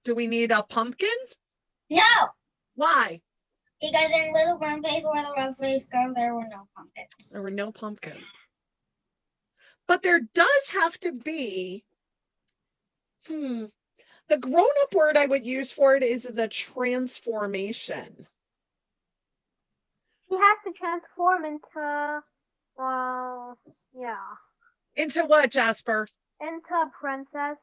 Do we need a pumpkin? No. Why? Because in Little Brown Face or the Rough Face Girl, there were no pumpkins. There were no pumpkins. But there does have to be, the grown-up word I would use for it is the transformation. She has to transform into, well, yeah. Into what, Jasper? Into a princess.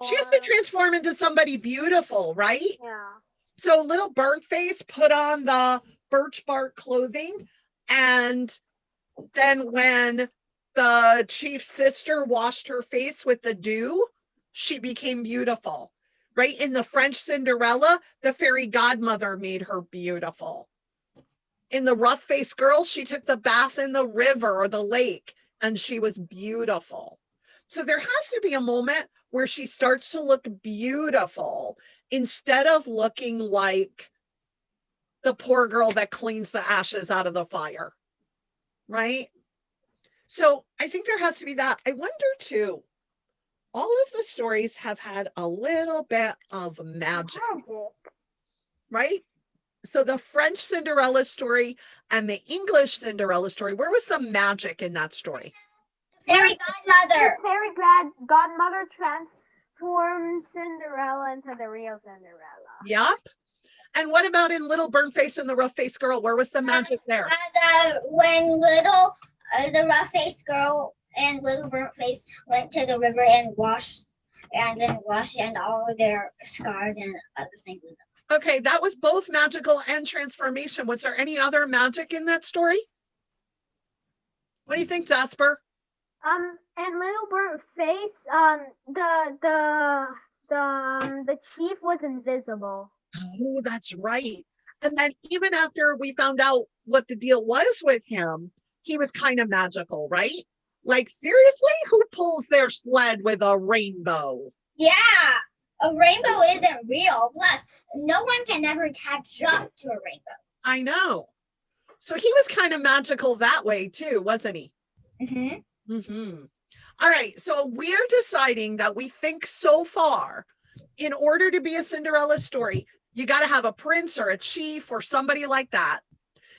She has to transform into somebody beautiful, right? Yeah. So little burnt face put on the birch bark clothing, and then when the chief's sister washed her face with the dew, she became beautiful, right? In the French Cinderella, the fairy godmother made her beautiful. In the rough-faced girl, she took the bath in the river or the lake, and she was beautiful. So there has to be a moment where she starts to look beautiful instead of looking like the poor girl that cleans the ashes out of the fire, right? So I think there has to be that. I wonder too, all of the stories have had a little bit of magic. Right? So the French Cinderella story and the English Cinderella story, where was the magic in that story? Fairy godmother. The fairy godmother transformed Cinderella into the real Cinderella. Yep. And what about in Little Burnt Face and the Rough Faced Girl? Where was the magic there? When the rough faced girl and Little Burnt Face went to the river and washed and all of their scars and other things. Okay, that was both magical and transformation. Was there any other magic in that story? What do you think, Jasper? In Little Burnt Face, the chief was invisible. Oh, that's right. And then even after we found out what the deal was with him, he was kind of magical, right? Like, seriously, who pulls their sled with a rainbow? Yeah, a rainbow isn't real. Plus, no one can ever catch up to a rainbow. I know. So he was kind of magical that way too, wasn't he? Mm-hmm. Mm-hmm. All right, so we're deciding that we think so far, in order to be a Cinderella story, you got to have a prince or a chief or somebody like that.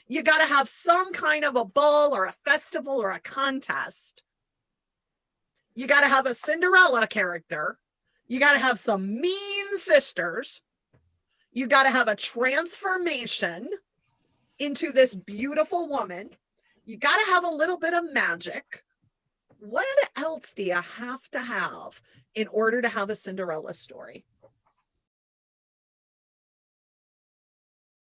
You got to have some kind of a ball or a festival or a contest. You got to have a Cinderella character. You got to have some mean sisters. You got to have a transformation into this beautiful woman. You got to have a little bit of magic. What else do you have to have in order to have a Cinderella story?